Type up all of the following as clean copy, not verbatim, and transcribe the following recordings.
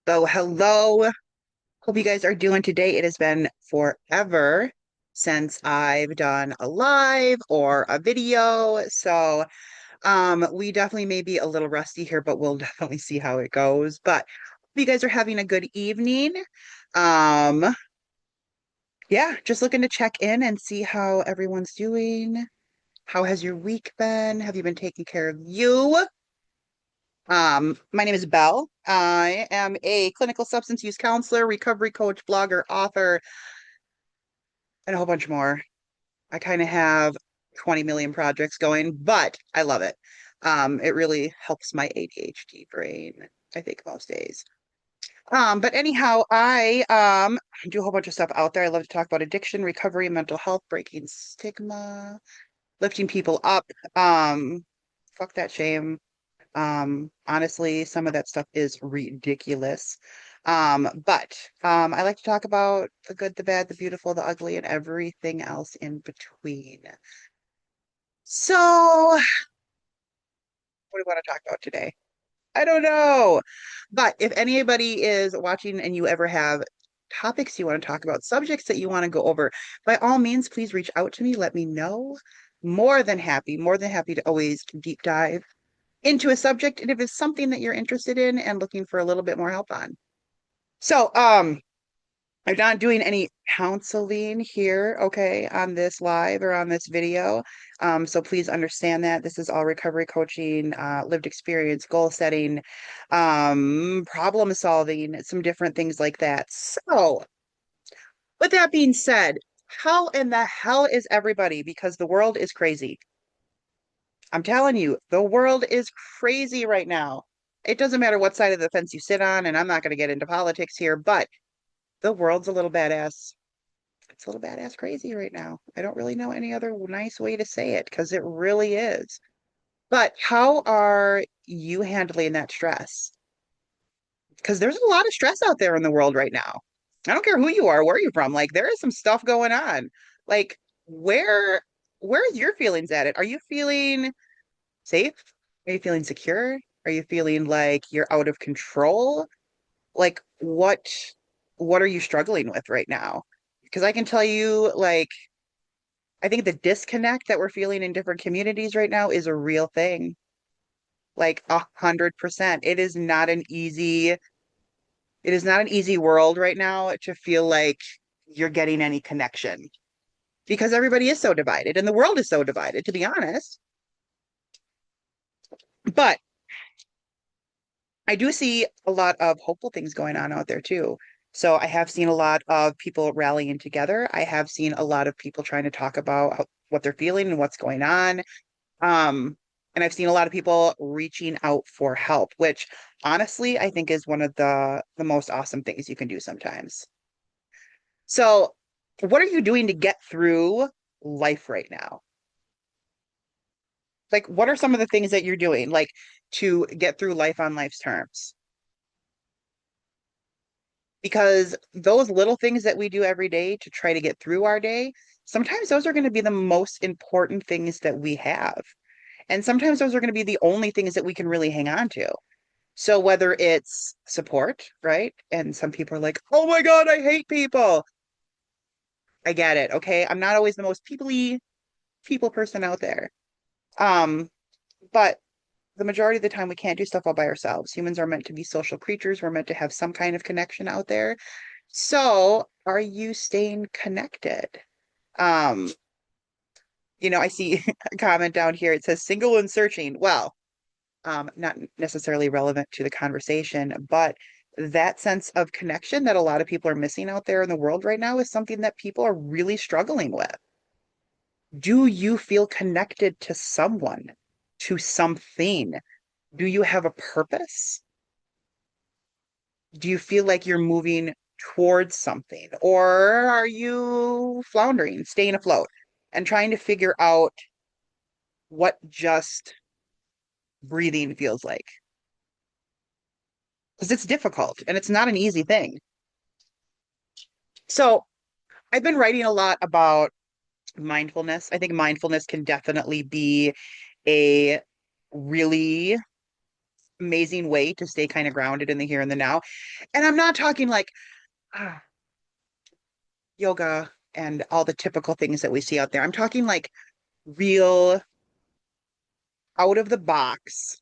So, hello. Hope you guys are doing today. It has been forever since I've done a live or a video. So, we definitely may be a little rusty here, but we'll definitely see how it goes. But hope you guys are having a good evening. Um, yeah, just looking to check in and see how everyone's doing. How has your week been? Have you been taking care of you? My name is Belle. I am a clinical substance use counselor, recovery coach, blogger, author, and a whole bunch more. I kind of have 20 million projects going, but I love it. It really helps my ADHD brain, I think, most days. But anyhow, I do a whole bunch of stuff out there. I love to talk about addiction, recovery, mental health, breaking stigma, lifting people up. Fuck that shame. Honestly, some of that stuff is ridiculous. But I like to talk about the good, the bad, the beautiful, the ugly, and everything else in between. So, what do we want to talk about today? I don't know. But if anybody is watching and you ever have topics you want to talk about, subjects that you want to go over, by all means, please reach out to me. Let me know. More than happy to always deep dive into a subject and if it's something that you're interested in and looking for a little bit more help on. So, I'm not doing any counseling here, okay, on this live or on this video. So please understand that this is all recovery coaching, lived experience, goal setting, problem solving, some different things like that. So, with that being said, how in the hell is everybody? Because the world is crazy. I'm telling you, the world is crazy right now. It doesn't matter what side of the fence you sit on, and I'm not going to get into politics here, but the world's a little badass. It's a little badass crazy right now. I don't really know any other nice way to say it because it really is. But how are you handling that stress? Because there's a lot of stress out there in the world right now. I don't care who you are, where you're from. Like there is some stuff going on. Like where where's your feelings at it? Are you feeling safe? Are you feeling secure? Are you feeling like you're out of control? Like what are you struggling with right now? Because I can tell you, like, I think the disconnect that we're feeling in different communities right now is a real thing. Like 100%. It is not an easy world right now to feel like you're getting any connection because everybody is so divided and the world is so divided, to be honest. But I do see a lot of hopeful things going on out there too. So I have seen a lot of people rallying together. I have seen a lot of people trying to talk about what they're feeling and what's going on. Um, and I've seen a lot of people reaching out for help, which honestly I think is one of the most awesome things you can do sometimes. So, what are you doing to get through life right now? Like, what are some of the things that you're doing, like to get through life on life's terms? Because those little things that we do every day to try to get through our day, sometimes those are going to be the most important things that we have. And sometimes those are going to be the only things that we can really hang on to. So whether it's support, right? And some people are like, "Oh my God, I hate people." I get it, okay? I'm not always the most people person out there. Um, but the majority of the time we can't do stuff all by ourselves. Humans are meant to be social creatures. We're meant to have some kind of connection out there. So, are you staying connected? Um, I see a comment down here. It says single and searching. Well, not necessarily relevant to the conversation, but that sense of connection that a lot of people are missing out there in the world right now is something that people are really struggling with. Do you feel connected to someone, to something? Do you have a purpose? Do you feel like you're moving towards something? Or are you floundering, staying afloat, and trying to figure out what just breathing feels like? Because it's difficult and it's not an easy thing. So, I've been writing a lot about mindfulness. I think mindfulness can definitely be a really amazing way to stay kind of grounded in the here and the now. And I'm not talking like ah, yoga and all the typical things that we see out there. I'm talking like real out of the box,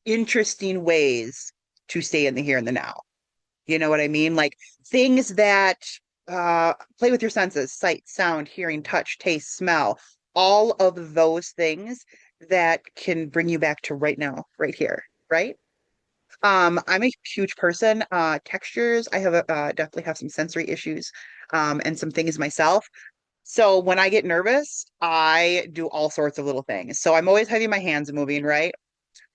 interesting ways to stay in the here and the now. You know what I mean? Like things that play with your senses, sight, sound, hearing, touch, taste, smell, all of those things that can bring you back to right now, right here, right? I'm a huge person. Textures, I have definitely have some sensory issues, and some things myself. So when I get nervous, I do all sorts of little things. So I'm always having my hands moving, right?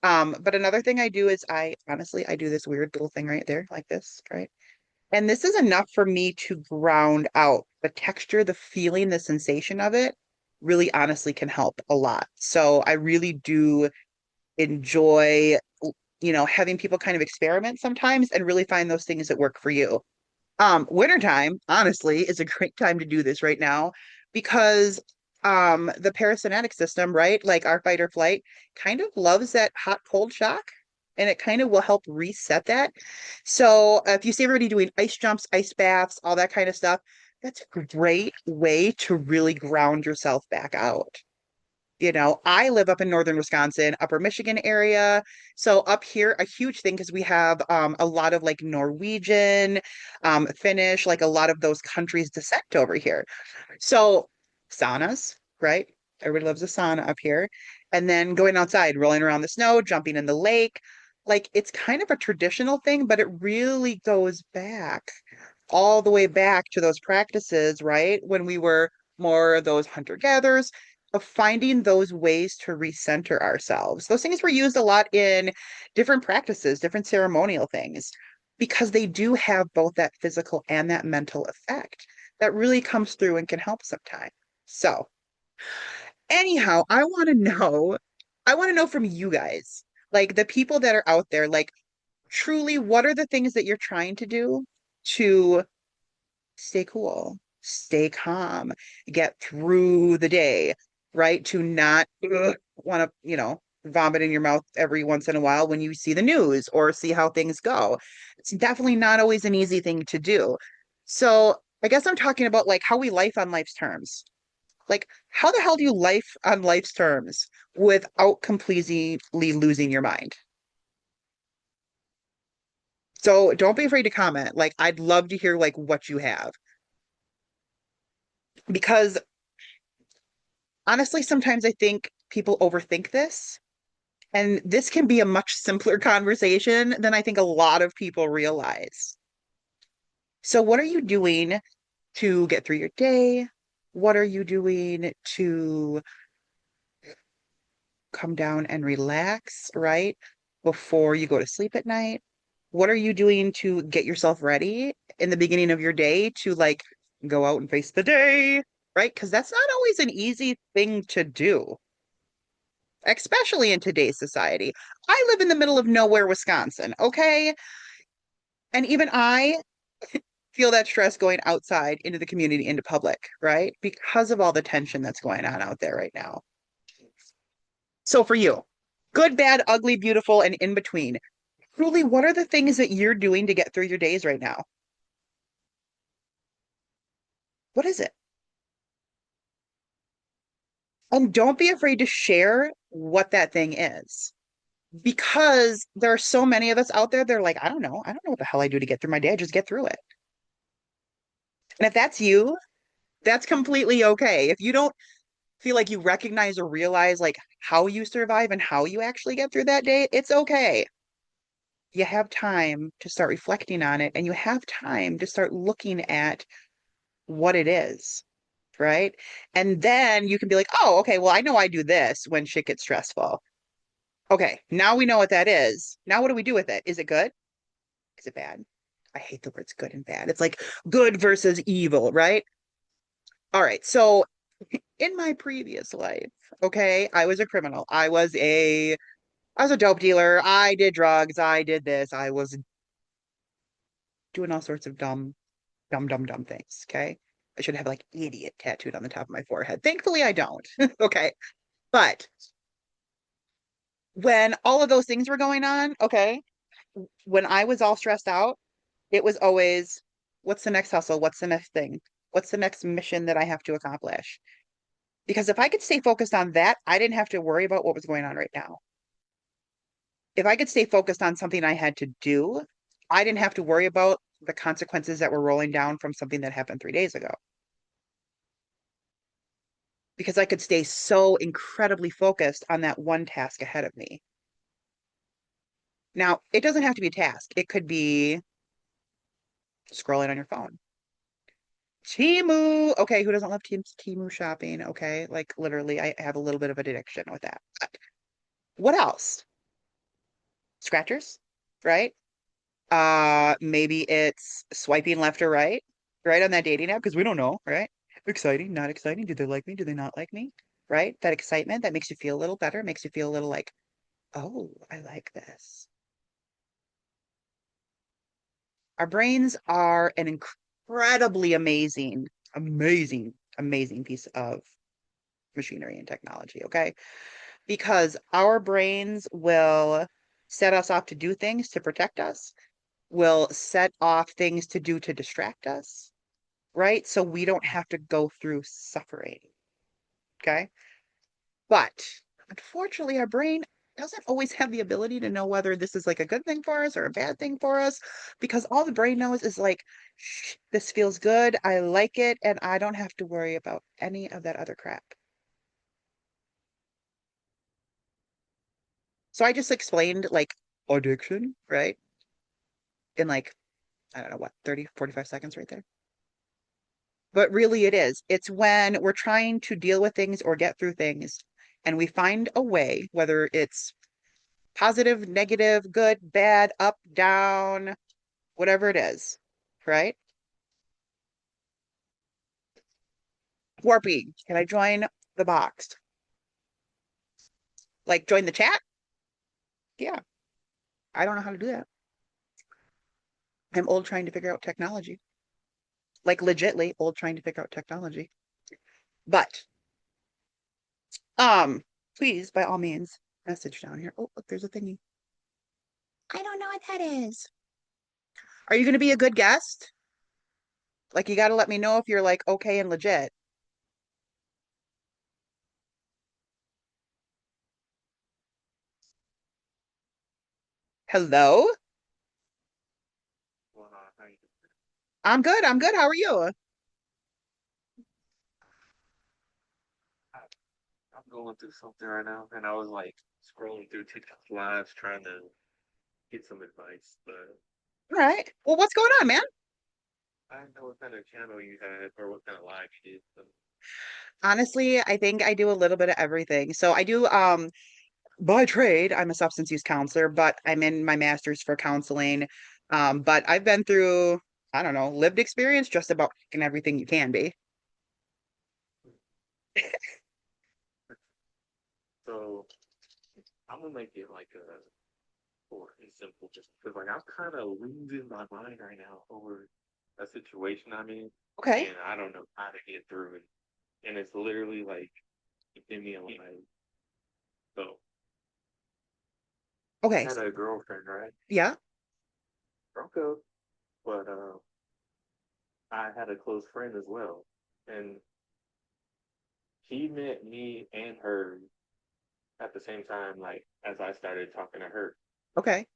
But another thing I do is I honestly I do this weird little thing right there, like this, right? And this is enough for me to ground out the texture, the feeling, the sensation of it really honestly can help a lot. So I really do enjoy, having people kind of experiment sometimes and really find those things that work for you. Wintertime, honestly, is a great time to do this right now because the parasympathetic system, right? Like our fight or flight, kind of loves that hot cold shock and it kind of will help reset that. So if you see everybody doing ice jumps, ice baths, all that kind of stuff, that's a great way to really ground yourself back out. I live up in northern Wisconsin, upper Michigan area. So up here, a huge thing because we have a lot of like Norwegian, Finnish, like a lot of those countries descent over here. So saunas, right? Everybody loves a sauna up here. And then going outside, rolling around the snow, jumping in the lake. Like it's kind of a traditional thing, but it really goes back all the way back to those practices, right? When we were more of those hunter-gatherers, of finding those ways to recenter ourselves. Those things were used a lot in different practices, different ceremonial things, because they do have both that physical and that mental effect that really comes through and can help sometimes. So, anyhow, I want to know from you guys, like the people that are out there, like truly, what are the things that you're trying to do to stay cool, stay calm, get through the day, right? To not want to, vomit in your mouth every once in a while when you see the news or see how things go. It's definitely not always an easy thing to do. So I guess I'm talking about like how we life on life's terms. Like, how the hell do you life on life's terms without completely losing your mind? So don't be afraid to comment. Like, I'd love to hear like what you have because honestly, sometimes I think people overthink this, and this can be a much simpler conversation than I think a lot of people realize. So, what are you doing to get through your day? What are you doing to come down and relax, right? Before you go to sleep at night? What are you doing to get yourself ready in the beginning of your day to like go out and face the day, right? Because that's not always an easy thing to do, especially in today's society. I live in the middle of nowhere, Wisconsin, okay? And even I feel that stress going outside into the community, into public, right? Because of all the tension that's going on out there right now. So for you, good, bad, ugly, beautiful, and in between, truly, what are the things that you're doing to get through your days right now? What is it? And don't be afraid to share what that thing is. Because there are so many of us out there, they're like, I don't know. I don't know what the hell I do to get through my day. I just get through it. And if that's you, that's completely okay. If you don't feel like you recognize or realize like how you survive and how you actually get through that day, it's okay. You have time to start reflecting on it and you have time to start looking at what it is, right? And then you can be like, oh, okay, well, I know I do this when shit gets stressful. Okay, now we know what that is. Now what do we do with it? Is it good? Is it bad? I hate the words good and bad. It's like good versus evil, right? All right, so in my previous life, okay, I was a criminal. I was a dope dealer. I did drugs. I did this. I was doing all sorts of dumb things. Okay. I should have like idiot tattooed on the top of my forehead. Thankfully, I don't. Okay. But when all of those things were going on, okay, when I was all stressed out, it was always, what's the next hustle? What's the next thing? What's the next mission that I have to accomplish? Because if I could stay focused on that, I didn't have to worry about what was going on right now. If I could stay focused on something I had to do, I didn't have to worry about the consequences that were rolling down from something that happened 3 days ago because I could stay so incredibly focused on that one task ahead of me. Now, it doesn't have to be a task. It could be scrolling on your phone. Temu. Okay, who doesn't love Temu shopping? Okay, like literally, I have a little bit of an addiction with that. But what else? Scratchers, right? Maybe it's swiping left or right on that dating app because we don't know, right? Exciting, not exciting. Do they like me? Do they not like me? Right? That excitement that makes you feel a little better, makes you feel a little like, oh, I like this. Our brains are an incredibly amazing piece of machinery and technology, okay? Because our brains will set us off to do things to protect us, will set off things to do to distract us, right? So we don't have to go through suffering, okay? But unfortunately, our brain doesn't always have the ability to know whether this is like a good thing for us or a bad thing for us because all the brain knows is like, Shh, this feels good, I like it, and I don't have to worry about any of that other crap. So I just explained like addiction, right? In like, I don't know what, 30, 45 seconds right there. But really it is. It's when we're trying to deal with things or get through things and we find a way, whether it's positive, negative, good, bad, up, down, whatever it is, right? Warping. Can I join the box? Like join the chat? Yeah. I don't know how to do that. I'm old trying to figure out technology. Like legitly old trying to figure out technology. But um, please, by all means, message down here. Oh, look, there's a thingy. I don't know what that is. Are you going to be a good guest? Like, you got to let me know if you're like okay and legit. Hello? Well, I'm good. I'm good. How are you? I'm going through something right now, and I was like scrolling through TikTok lives trying to get some advice, but All right. Well, what's going on, man? I didn't know what kind of channel you had or what kind of live you did. So, Honestly, I think I do a little bit of everything. So I do by trade, I'm a substance use counselor, but I'm in my master's for counseling. But I've been through, I don't know, lived experience just about fucking everything you can be. so I'm gonna make it like a short and simple, just because like I'm kind of losing my mind right now over a situation I'm in, Okay. and I don't know how to get through it, and it's literally like keeping me alive. So I Okay. had a girlfriend, right? Yeah. Broke up, but I had a close friend as well, and he met me and her at the same time, like as I started talking to her. Okay.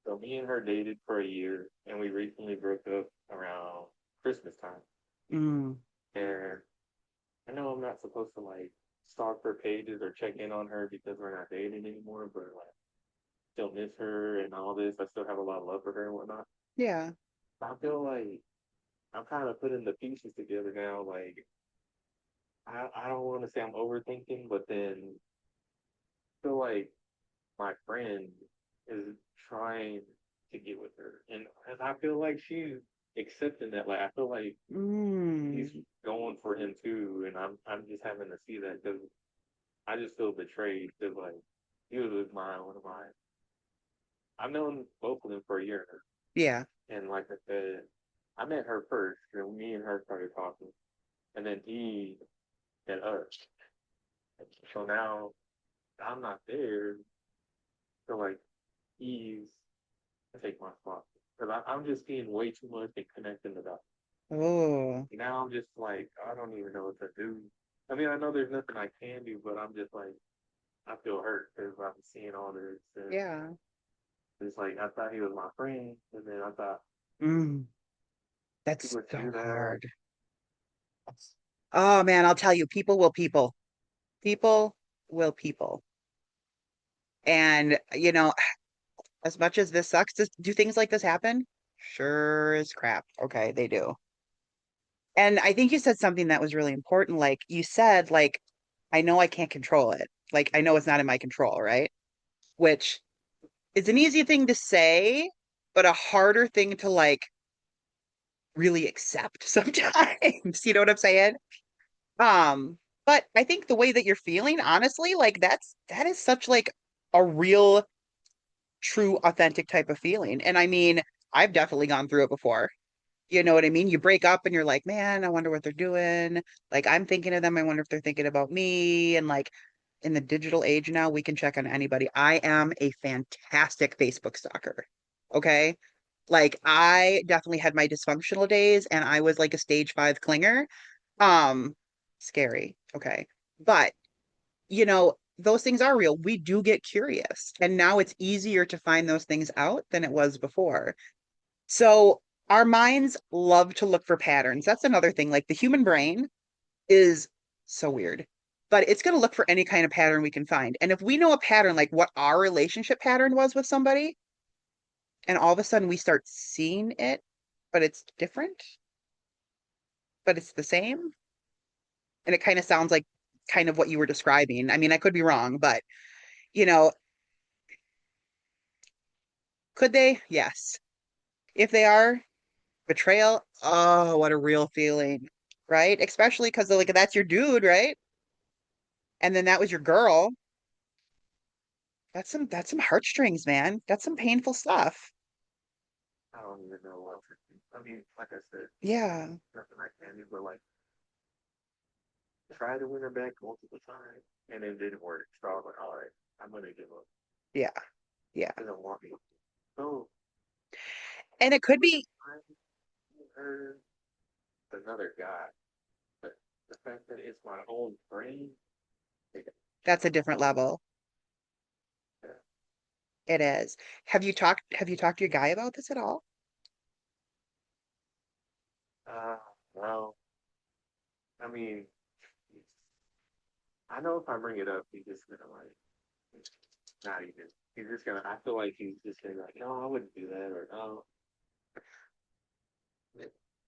So me and her dated for a year, and we recently broke up around Christmas time. Mm, And I know I'm not supposed to like stalk her pages or check in on her because we're not dating anymore, but like still miss her and all this. I still have a lot of love for her and whatnot. yeah. I feel like I'm kind of putting the pieces together now. Like I don't want to say I'm overthinking, but then I feel like my friend is trying to get with her, and I feel like she's accepting that. Like I feel like Mm, he's going for him too, and I'm just having to see that because I just feel betrayed because like he was my one of my I've known both of them for a year yeah. now, and like I said, I met her first, and me and her started talking, and then he met us. So now I'm not there, So like he's to take my spot because I'm just seeing way too much and connecting the dots. Oh, Now I'm just like I don't even know what to do. I mean, I know there's nothing I can do, but I'm just like I feel hurt because I'm seeing all this, and yeah. it's like I thought he was my friend, and then I thought Mm, he that's would so do that. hard. Oh man, I'll tell you, people will people. People will people. And as much as this sucks, do things like this happen? Sure as crap. Okay, they do. And I think you said something that was really important. Like you said, like, I know I can't control it. Like I know it's not in my control, right? Which is an easy thing to say, but a harder thing to like really accept sometimes. You know what I'm saying? But I think the way that you're feeling, honestly, like that is such like a real, true, authentic type of feeling. And I mean, I've definitely gone through it before. You know what I mean? You break up and you're like, man, I wonder what they're doing. Like, I'm thinking of them. I wonder if they're thinking about me. And like, in the digital age now, we can check on anybody. I am a fantastic Facebook stalker. Okay. Like, I definitely had my dysfunctional days and I was like a stage 5 clinger. Um, Scary. Okay. But, those things are real. We do get curious. And now it's easier to find those things out than it was before. So our minds love to look for patterns. That's another thing. Like the human brain is so weird, but it's going to look for any kind of pattern we can find. And if we know a pattern, like what our relationship pattern was with somebody, and all of a sudden we start seeing it, but it's different, but it's the same. And it kind of sounds like kind of what you were describing. I mean, I could be wrong, but you know, could they? Yes. If they are, betrayal, oh, what a real feeling, right? Especially because like that's your dude, right? And then that was your girl. That's some heartstrings, man. That's some painful stuff. I don't even know what to do. I mean, like I said, Yeah. nothing I can do, but like try to win her back multiple times, and it didn't work. So I was like, all right, I'm gonna give up. Yeah. Yeah. She doesn't want me. So And it could be I her another guy, but the fact that it's my own brain, it, that's a different level. It is. Have you talked to your guy about this at all? uh, well, I mean, I know if I bring it up, he's just gonna like not even. He's just gonna. I feel like he's just gonna be like, no, I wouldn't do that, or no.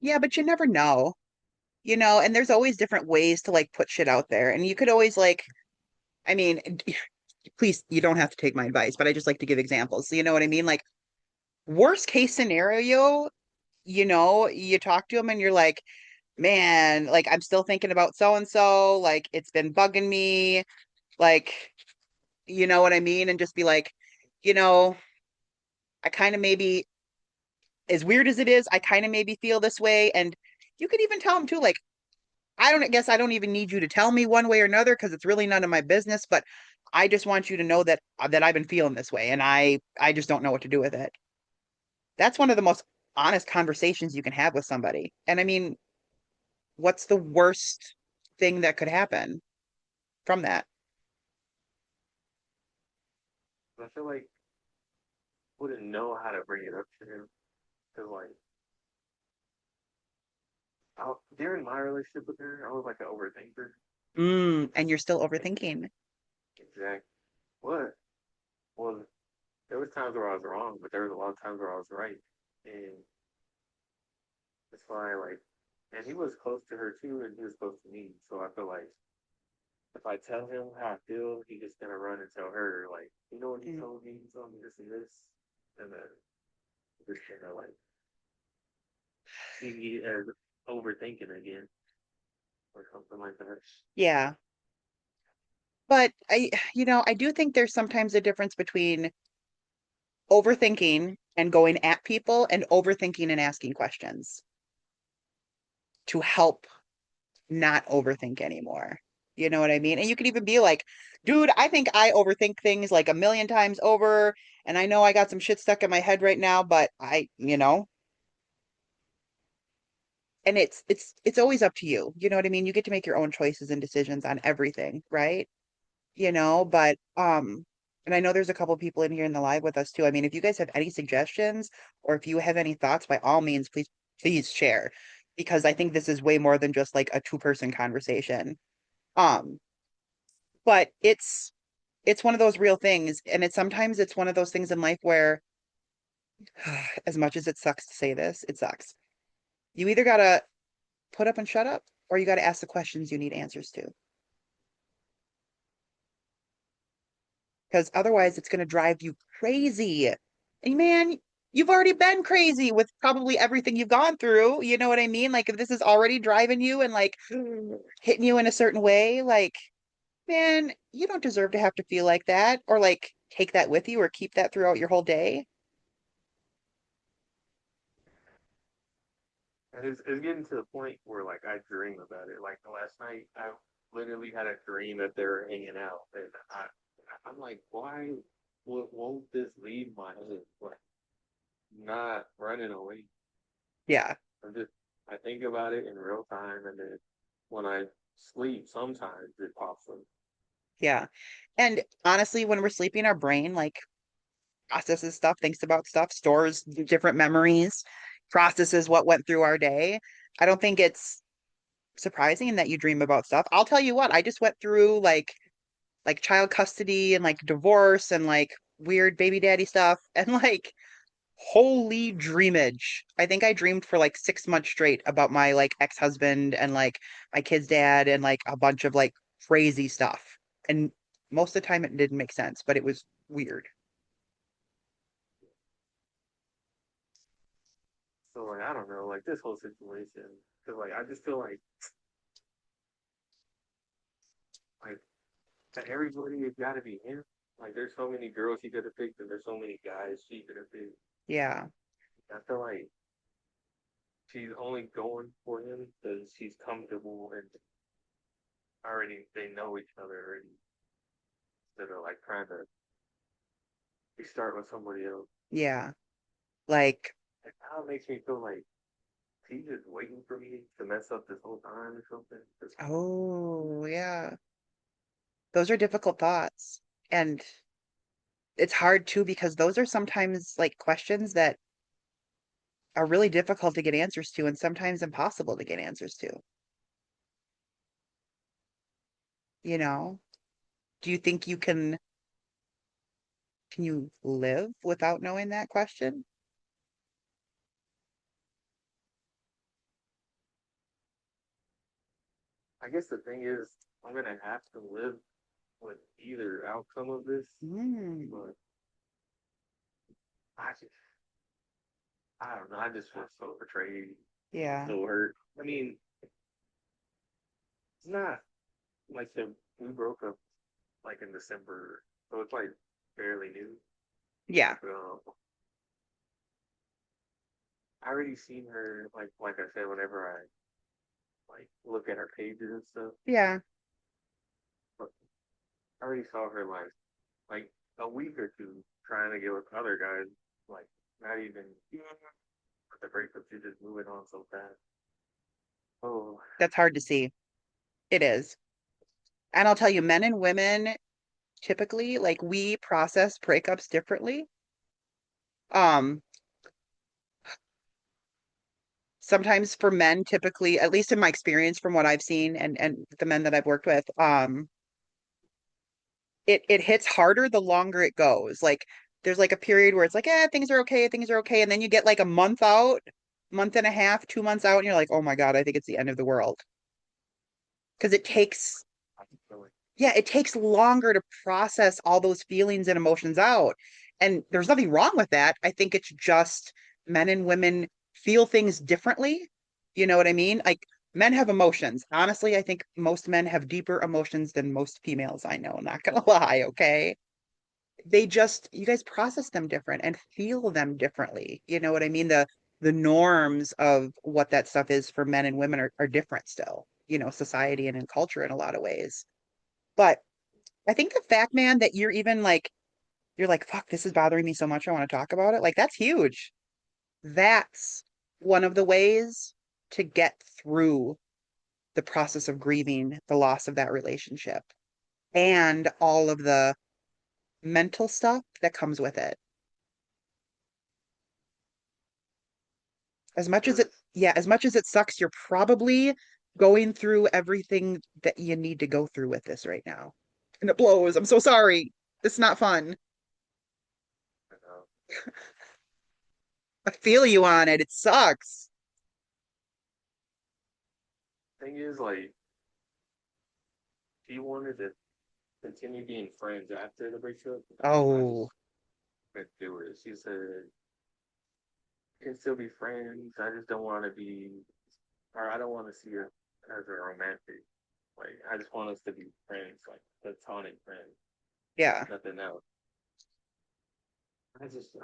Yeah, but you never know. And there's always different ways to like put shit out there. And you could always like, I mean, please, you don't have to take my advice, but I just like to give examples. So you know what I mean? Like worst case scenario, you talk to him and you're like, man, like I'm still thinking about so and so, like it's been bugging me, like, you know what I mean? And just be like, you know, I kind of maybe, as weird as it is, I kind of maybe feel this way. And you could even tell him too, like, I don't even need you to tell me one way or another because it's really none of my business, but I just want you to know that I've been feeling this way and I just don't know what to do with it. That's one of the most honest conversations you can have with somebody. And I mean, what's the worst thing that could happen from that? I feel like I wouldn't know how to bring it up to him. Cause like during my relationship with her, I was like an overthinker. And you're still overthinking. Exactly. What? Well, there was times where I was wrong, but there was a lot of times where I was right, and that's why like, and he was close to her too, and he was close to me. So I feel like if I tell him how I feel, he's just gonna run and tell her like, you know what he Mm. told me? He told me this and this, and then we're just gonna like see me as overthinking again or something like that. Yeah. But I do think there's sometimes a difference between overthinking and going at people and overthinking and asking questions to help not overthink anymore. You know what I mean? And you could even be like, dude, I think I overthink things like a million times over, and I know I got some shit stuck in my head right now, but and it's always up to you. You know what I mean? You get to make your own choices and decisions on everything, right? But and I know there's a couple people in here in the live with us too. I mean, if you guys have any suggestions or if you have any thoughts, by all means, please share because I think this is way more than just like a two-person conversation. Um, but it's one of those real things, and it's one of those things in life where as much as it sucks to say this, it sucks. You either gotta put up and shut up, or you gotta ask the questions you need answers to. Because otherwise it's going to drive you crazy. And man, you've already been crazy with probably everything you've gone through. You know what I mean? Like if this is already driving you and like hitting you in a certain way, like, man, you don't deserve to have to feel like that or like take that with you or keep that throughout your whole day. And it's getting to the point where like I dream about it. Like the last night, I literally had a dream that they were hanging out, and I'm like, why won't this leave my head? Like not running away. Yeah. I'm just I think about it in real time, and then when I sleep, sometimes it pops up. Yeah. And honestly, when we're sleeping, our brain like processes stuff, thinks about stuff, stores different memories, processes what went through our day. I don't think it's surprising that you dream about stuff. I'll tell you what, I just went through like child custody and like divorce and like weird baby daddy stuff and like holy dreamage. I think I dreamed for like 6 months straight about my like ex-husband and like my kid's dad and like a bunch of like crazy stuff. And most of the time it didn't make sense, but it was weird. So like I don't know, like this whole situation, because like I just feel like to everybody it's got to be him. Like there's so many girls he could have picked, and there's so many guys she could have picked. Yeah. I feel like she's only going for him because she's comfortable and already they know each other already. Instead of like trying to restart with somebody else. Yeah. Like, Like now it makes me feel like she's just waiting for me to mess up this whole time or something. 'Cause oh, yeah. Those are difficult thoughts. And it's hard too because those are sometimes like questions that are really difficult to get answers to and sometimes impossible to get answers to. You know? Do you think can you live without knowing that question? I guess the thing is, I'm gonna have to live with either outcome of this, Mm, but I just, I don't know. I just feel so betrayed, yeah. so hurt. I mean, it's not like we broke up like in December, so it's like fairly new. Yeah. Um, I already seen her like I said, whenever I like look at her pages and stuff. Yeah. But I already saw her like a week or two trying to get with other guys, like not even with the breakup, she's just moving on so fast. Oh, That's hard to see. It is. And I'll tell you, men and women typically, like we process breakups differently. Um, Sometimes for men, typically, at least in my experience from what I've seen and the men that I've worked with, it hits harder the longer it goes. Like there's like a period where it's like, things are okay. And then you get like a month out, month and a half, 2 months out, and you're like, oh my God, I think it's the end of the world. Because it takes, I feel like yeah, it takes longer to process all those feelings and emotions out. And there's nothing wrong with that. I think it's just men and women feel things differently. You know what I mean? Like men have emotions. Honestly, I think most men have deeper emotions than most females I know, not gonna lie, okay? You guys process them different and feel them differently. You know what I mean? The norms of what that stuff is for men and women are different still. society and in culture in a lot of ways. But I think the fact, man, that you're like, fuck, this is bothering me so much. I want to talk about it. Like, that's huge. That's one of the ways to get through the process of grieving the loss of that relationship and all of the mental stuff that comes with it. As much as it, Because yeah, as much as it sucks, you're probably going through everything that you need to go through with this right now. And it blows. I'm so sorry. It's not fun. you know, I feel you on it. It sucks. thing is, like, she wanted to continue being friends after the breakup. I Oh, just couldn't do it. She said, "Can still be friends. I just don't want to be, or I don't want to see her as a romantic. Like, I just want us to be friends, like platonic friends, yeah. nothing else." I just,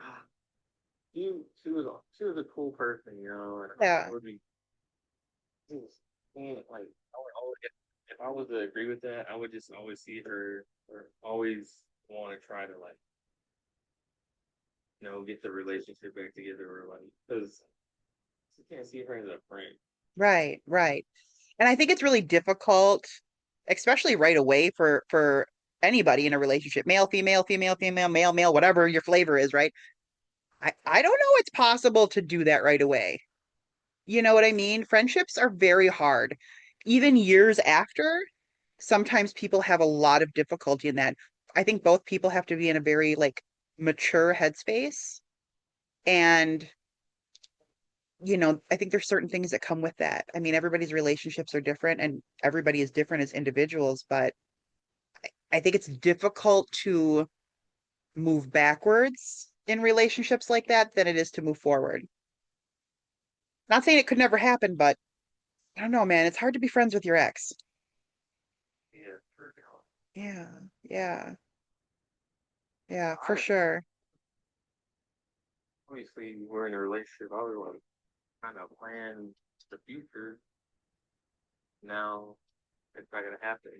she was a cool person, and I Yeah. would be just and like if I was to agree with that, I would just always see her or always want to try to like get the relationship back together or like because you can't see her as a friend. Right, right. And I think it's really difficult, especially right away for anybody in a relationship, male, female, female, female, male, male, whatever your flavor is, right? I don't know it's possible to do that right away. You know what I mean? Friendships are very hard. Even years after, sometimes people have a lot of difficulty in that. I think both people have to be in a very like mature headspace. And, I think there's certain things that come with that. I mean, everybody's relationships are different and everybody is different as individuals, but I think it's difficult to move backwards in relationships like that than it is to move forward. Not saying it could never happen, but I don't know, man. It's hard to be friends with your ex. Yeah, Yeah, yeah, yeah, for I sure. obviously we're in a relationship. I would want to kind of plan the future. Now it's not gonna happen.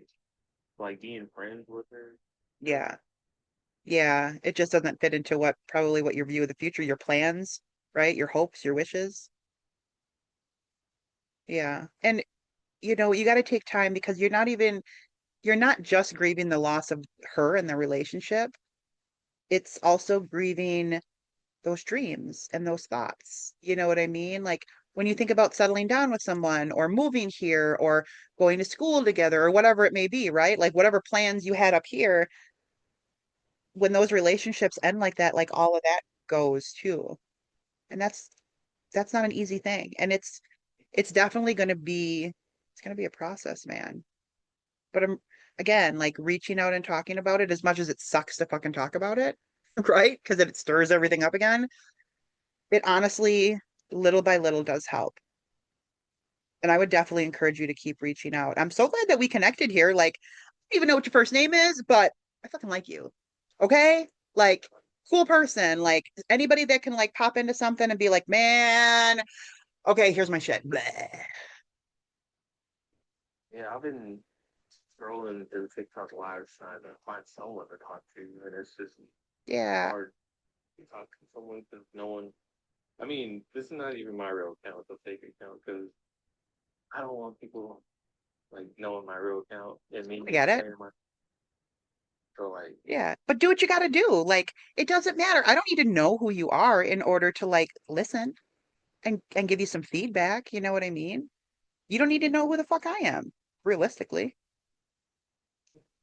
Like being friends with her. No. Yeah, yeah. It just doesn't fit into probably what your view of the future, your plans, right? Your hopes, your wishes. Yeah. And you got to take time because you're not just grieving the loss of her and the relationship. It's also grieving those dreams and those thoughts. You know what I mean? Like when you think about settling down with someone or moving here or going to school together or whatever it may be, right? Like whatever plans you had up here, when those relationships end like that, like all of that goes too. And that's not an easy thing. And it's definitely going to be a process, man. But I'm again, like reaching out and talking about it as much as it sucks to fucking talk about it, right? Because it stirs everything up again. It honestly, little by little, does help. And I would definitely encourage you to keep reaching out. I'm so glad that we connected here. Like, I don't even know what your first name is, but I fucking like you. Okay? Like, cool person. Like, anybody that can like pop into something and be like, man, okay, here's my shit. Bleh. Yeah, I've been scrolling through TikTok live trying to find someone to talk to, and it's just Yeah. hard to talk to someone because no one. I mean, this is not even my real account; it's a fake account because I don't want people like knowing my real account and me I get it. saying my. So like, Yeah. But do what you got to do. Like, it doesn't matter. I don't need to know who you are in order to like listen and give you some feedback. You know what I mean? You don't need to know who the fuck I am, realistically.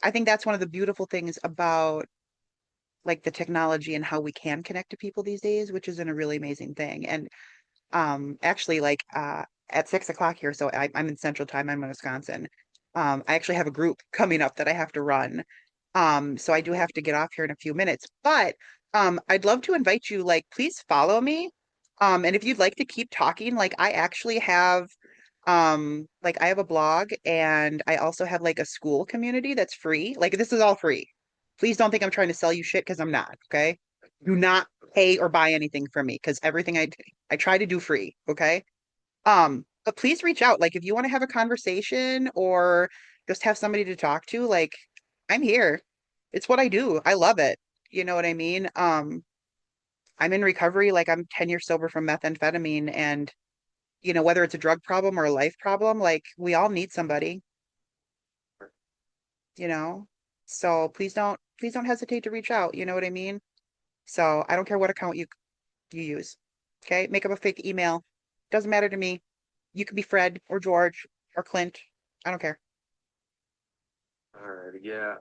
I think that's one of the beautiful things about like the technology and how we can connect to people these days, which is a really amazing thing. And actually, like at 6 o'clock here, so I'm in Central Time. I'm in Wisconsin. I actually have a group coming up that I have to run. So I do have to get off here in a few minutes, but I'd love to invite you. Like, please follow me. And if you'd like to keep talking, like I actually have like I have a blog and I also have like a school community that's free. Like this is all free. Please don't think I'm trying to sell you shit because I'm not, okay? Do not pay or buy anything from me because everything I try to do free, okay? But please reach out. Like if you want to have a conversation or just have somebody to talk to, like I'm here. It's what I do. I love it. You know what I mean? I'm in recovery, like I'm 10 years sober from methamphetamine and whether it's a drug problem or a life problem, like we all need somebody, you know? So please don't hesitate to reach out. You know what I mean? So I don't care what account you use. Okay? Make up a fake email. Doesn't matter to me. You could be Fred or George or Clint. I don't care. All right, yeah.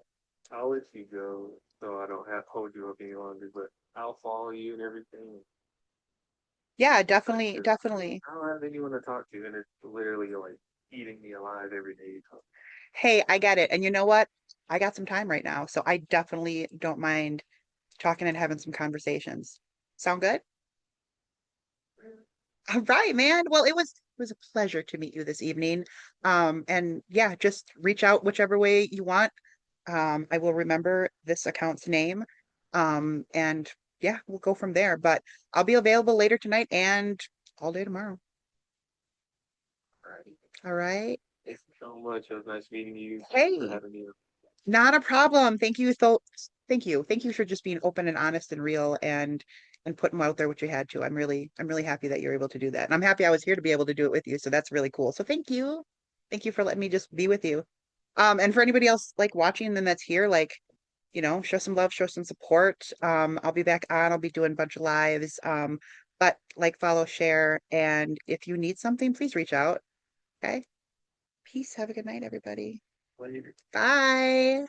I'll let you go so I don't have to hold you up any longer, but I'll follow you and everything. Yeah, But definitely, 'cause definitely. I don't have anyone to talk to, and it's literally like eating me alive every day. So, Hey, I get it. And you know what? I got some time right now, so I definitely don't mind talking and having some conversations. Sound good? All right, man. Well, it was a pleasure to meet you this evening. And yeah, just reach out whichever way you want. I will remember this account's name. And yeah, we'll go from there. But I'll be available later tonight and all day tomorrow. all right. All right. Thanks so much. It was nice meeting you. Thanks for Hey, having me. not a problem. Thank you. Thank you. Thank you for just being open and honest and real and putting out there what you had to. I'm really happy that you're able to do that. And I'm happy I was here to be able to do it with you. So that's really cool. So thank you. Thank you for letting me just be with you. And for anybody else like watching then that's here, like, show some love, show some support. I'll be back on. I'll be doing a bunch of lives. But like, follow, share, and if you need something, please reach out. Okay. Peace. Have a good night, everybody. Later. Bye.